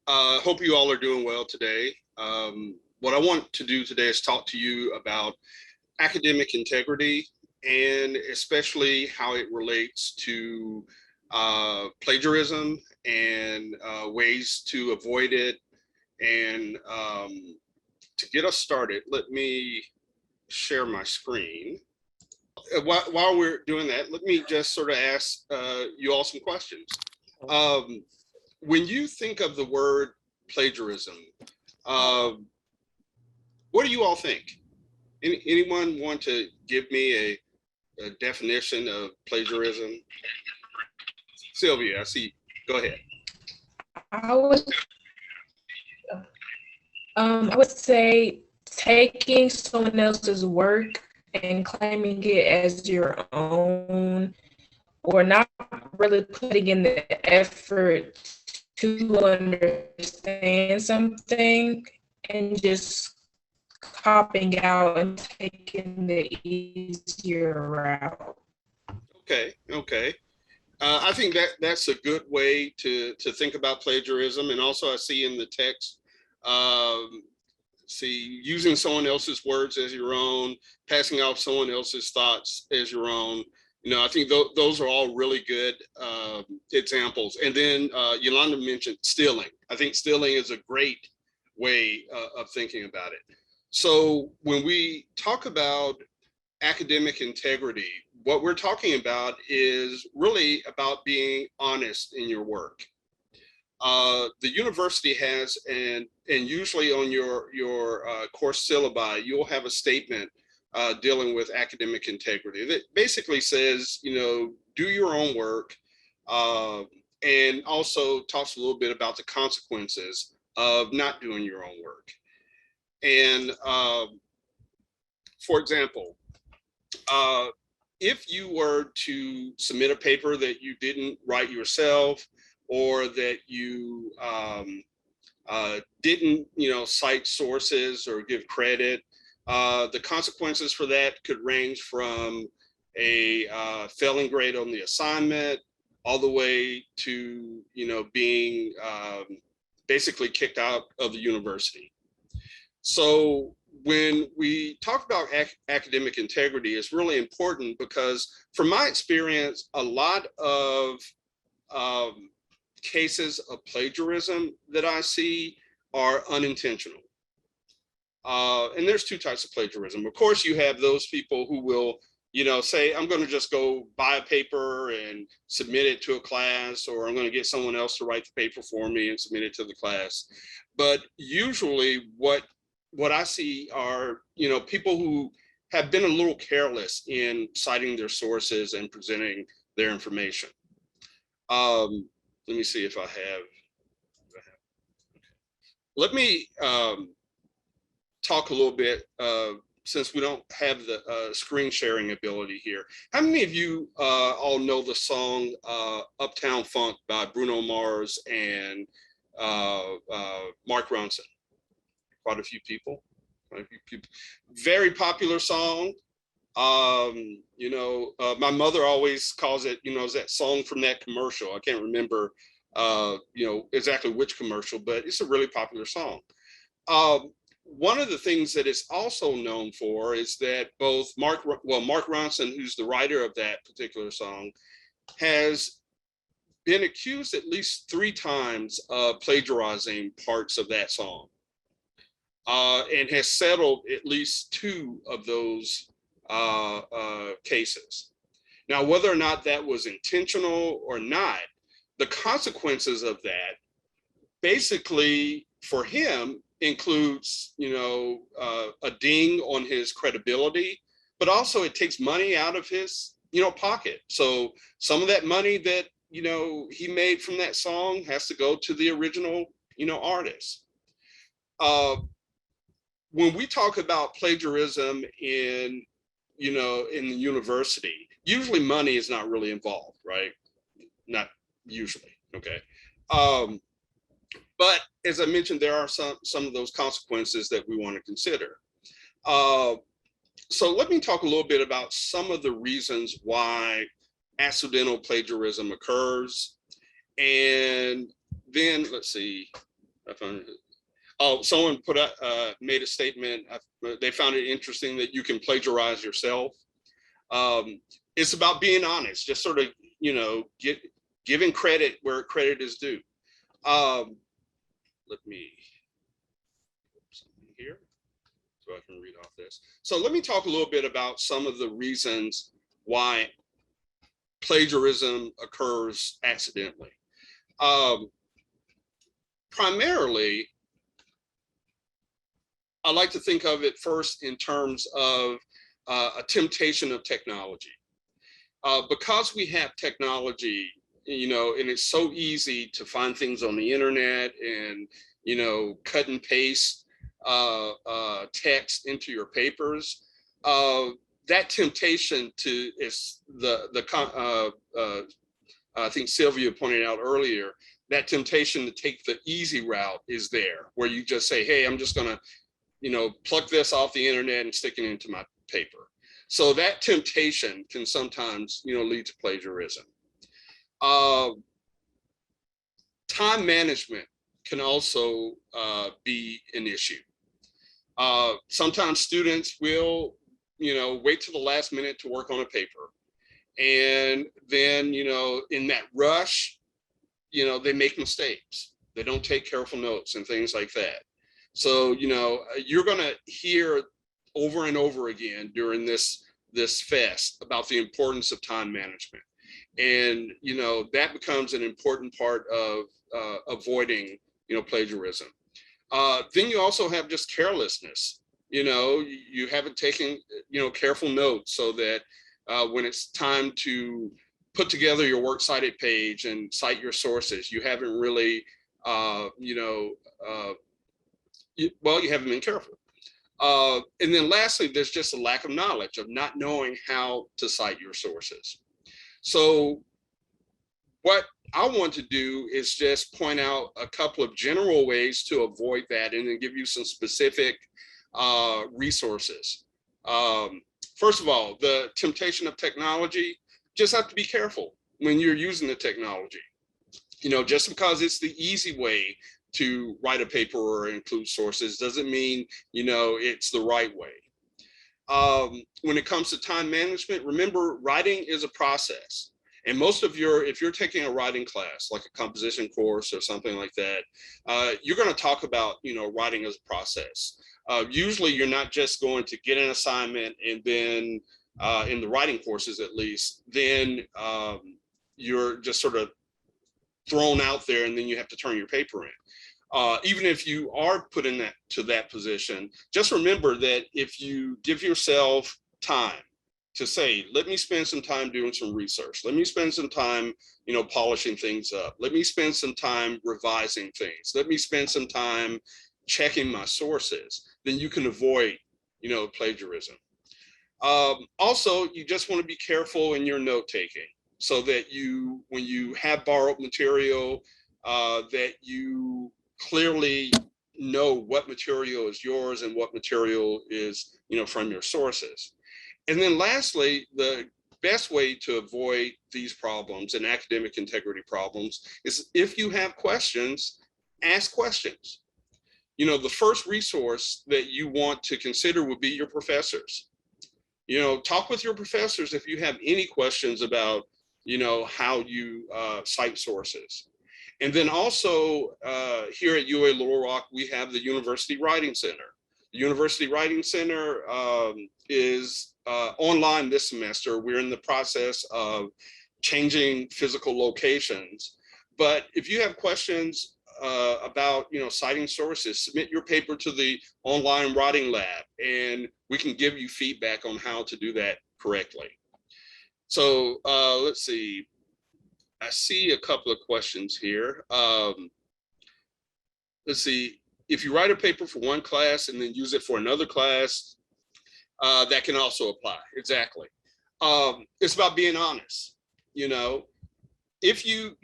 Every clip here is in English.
Hope you all are doing well today. What I want to do today is talk to you about academic integrity and especially how it relates to plagiarism and ways to avoid it. And to get us started, let me share my screen. While we're doing that, let me just sort of ask you all some questions. Um, when you think of the word plagiarism, uh, what do you all think? Anyone want to give me a definition of plagiarism? Sylvia, I see. Go ahead. I would say taking someone else's work and claiming it as your own, or not really putting in the effort to understand something and just copying out and taking the easier route. Okay. I think that's a good way to think about plagiarism. And also, I see in the text, um, see using someone else's words as your own, passing off someone else's thoughts as your own. I think those are all really good examples. And then Yolanda mentioned stealing. I think stealing is a great way of thinking about it. So when we talk about academic integrity, what we're talking about is really about being honest in your work. The university has, and usually on your course syllabi, you'll have a statement dealing with academic integrity that basically says, do your own work, and also talks a little bit about the consequences of not doing your own work. And for example, if you were to submit a paper that you didn't write yourself, or that you didn't, cite sources or give credit, the consequences for that could range from a failing grade on the assignment, all the way to, being basically kicked out of the university. So when we talk about academic integrity, it's really important because from my experience, a lot of cases of plagiarism that I see are unintentional. And there's two types of plagiarism. Of course, you have those people who will, say, I'm going to just go buy a paper and submit it to a class, or I'm going to get someone else to write the paper for me and submit it to the class. But usually what I see are, people who have been a little careless in citing their sources and presenting their information. Let me see if I have. Let me talk a little bit, since we don't have the screen sharing ability here. How many of you all know the song Uptown Funk by Bruno Mars and Mark Ronson? Quite a few people. Very popular song. My mother always calls it, is that song from that commercial. I can't remember, exactly which commercial, but it's a really popular song. One of the things that it's also known for is that both Mark Ronson, who's the writer of that particular song, has been accused at least 3 times of plagiarizing parts of that song, and has settled at least 2 of those cases. Now, whether or not that was intentional or not, the consequences of that basically for him includes, a ding on his credibility, but also it takes money out of his, pocket. So some of that money that, he made from that song has to go to the original, artist. When we talk about plagiarism in the university, usually money is not really involved, right? Not usually, okay. But as I mentioned, there are some of those consequences that we want to consider. So let me talk a little bit about some of the reasons why accidental plagiarism occurs. And then let's see, I found it. Oh, someone made a statement. They found it interesting that you can plagiarize yourself. It's about being honest, just sort of, giving credit where credit is due. Let me put something here so I can read off this. So let me talk a little bit about some of the reasons why plagiarism occurs accidentally. Primarily, I like to think of it first in terms of a temptation of technology. Because we have technology, and it's so easy to find things on the internet and, cut and paste text into your papers. That temptation to is I think Sylvia pointed out earlier, that temptation to take the easy route is there, where you just say, hey, I'm just gonna, pluck this off the internet and stick it into my paper. So that temptation can sometimes, lead to plagiarism. Time management can also be an issue. Sometimes students will, wait till the last minute to work on a paper. And then, in that rush, they make mistakes. They don't take careful notes and things like that. So, you're going to hear over and over again during this fest about the importance of time management. And, that becomes an important part of avoiding, plagiarism. Then you also have just carelessness. You haven't taken, careful notes so that when it's time to put together your works cited page and cite your sources, you haven't really, you haven't been careful. And then lastly, there's just a lack of knowledge of not knowing how to cite your sources. So what I want to do is just point out a couple of general ways to avoid that and then give you some specific resources. First of all, the temptation of technology, just have to be careful when you're using the technology. Just because it's the easy way to write a paper or include sources doesn't mean, it's the right way. When it comes to time management, remember, writing is a process. And if you're taking a writing class, like a composition course or something like that, you're going to talk about, writing as a process. Usually you're not just going to get an assignment and then in the writing courses, at least, then you're just sort of thrown out there and then you have to turn your paper in. Even if you are put in that position, just remember that if you give yourself time to say, let me spend some time doing some research, let me spend some time, polishing things up, let me spend some time revising things, let me spend some time checking my sources, then you can avoid, plagiarism. Also, you just want to be careful in your note taking so that when you have borrowed material, that you clearly know what material is yours and what material is, from your sources. And then lastly, the best way to avoid these problems and academic integrity problems is if you have questions, ask questions. The first resource that you want to consider would be your professors. Talk with your professors if you have any questions about, how you cite sources. And then also here at UA Little Rock, we have the University Writing Center. The University Writing Center is online this semester. We're in the process of changing physical locations. But if you have questions about, citing sources, submit your paper to the online writing lab, and we can give you feedback on how to do that correctly. So let's see. I see a couple of questions here. Let's see. If you write a paper for one class and then use it for another class, that can also apply. Exactly. It's about being honest. If you,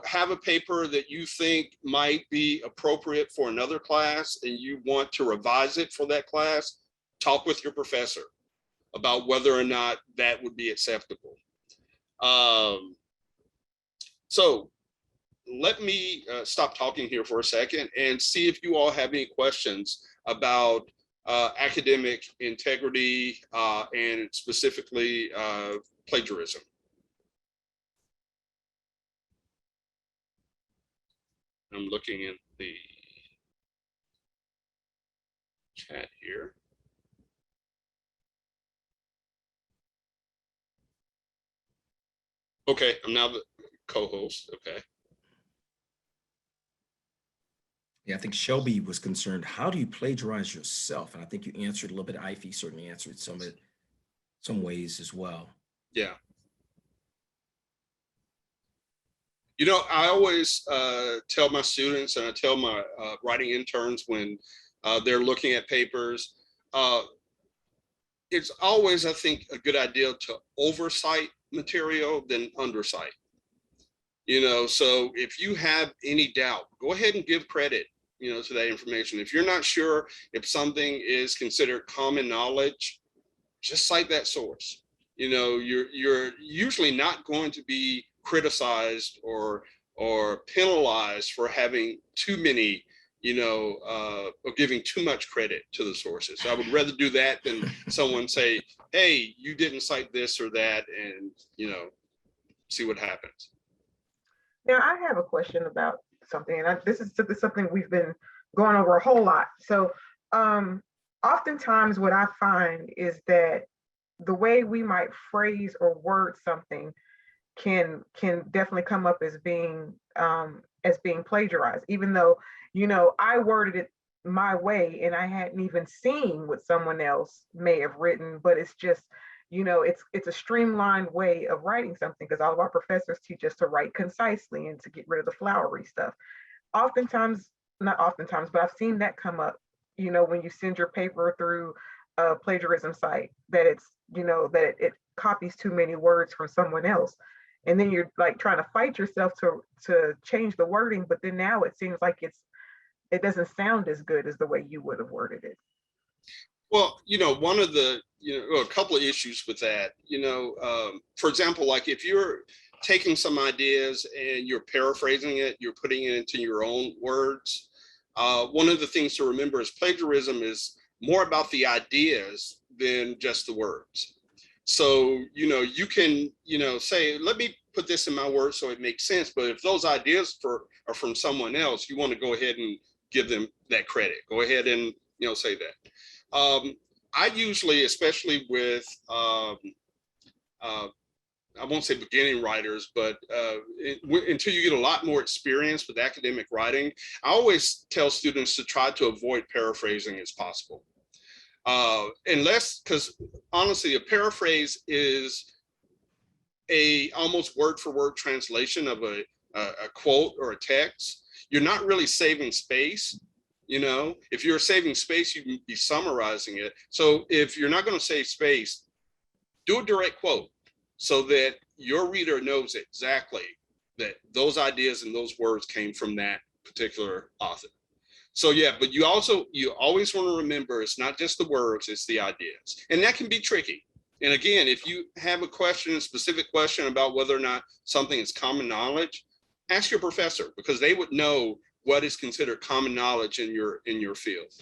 have a paper that you think might be appropriate for another class and you want to revise it for that class, talk with your professor about whether or not that would be acceptable. So let me stop talking here for a second and see if you all have any questions about academic integrity and specifically plagiarism. I'm looking in the chat here. Okay, I'm now the co-host. Okay. Yeah, I think Shelby was concerned, how do you plagiarize yourself? And I think you answered a little bit. Ivy certainly answered some ways as well. Yeah. You know, I always tell my students and I tell my writing interns when they're looking at papers, it's always, I think, a good idea to oversight material than undercite. You know, so if you have any doubt, go ahead and give credit, you know, to that information. If you're not sure if something is considered common knowledge, just cite that source. You know, you're usually not going to be criticized or penalized for having too many, you know, or giving too much credit to the sources. So I would rather do that than someone say, hey, you didn't cite this or that, and, you know, see what happens. Now, I have a question about something, and this is something we've been going over a whole lot. So oftentimes what I find is that the way we might phrase or word something can definitely come up as being plagiarized, even though, you know, I worded it my way and I hadn't even seen what someone else may have written, but it's just, you know, it's a streamlined way of writing something, because all of our professors teach us to write concisely and to get rid of the flowery stuff. Oftentimes, not oftentimes, but I've seen that come up, you know, when you send your paper through a plagiarism site, that it's, you know, that it copies too many words from someone else. And then you're like trying to fight yourself to change the wording, but then now it seems like it doesn't sound as good as the way you would have worded it. Well, you know, one of the, you know, a couple of issues with that, you know, for example, like if you're taking some ideas and you're paraphrasing it, you're putting it into your own words. One of the things to remember is plagiarism is more about the ideas than just the words. So, you know, you can, you know, say, let me put this in my words so it makes sense. But if those ideas are from someone else, you want to go ahead and give them that credit. Go ahead and, you know, say that. I usually, especially with, I won't say beginning writers, but until you get a lot more experience with academic writing, I always tell students to try to avoid paraphrasing as possible. Unless, because honestly, a paraphrase is a almost word for word translation of a quote or a text. You're not really saving space. You know, if you're saving space, you can be summarizing it. So if you're not going to save space, do a direct quote so that your reader knows exactly that those ideas and those words came from that particular author. So yeah, but you always want to remember, it's not just the words, it's the ideas. And that can be tricky. And again, if you have a specific question about whether or not something is common knowledge, ask your professor, because they would know what is considered common knowledge in your field.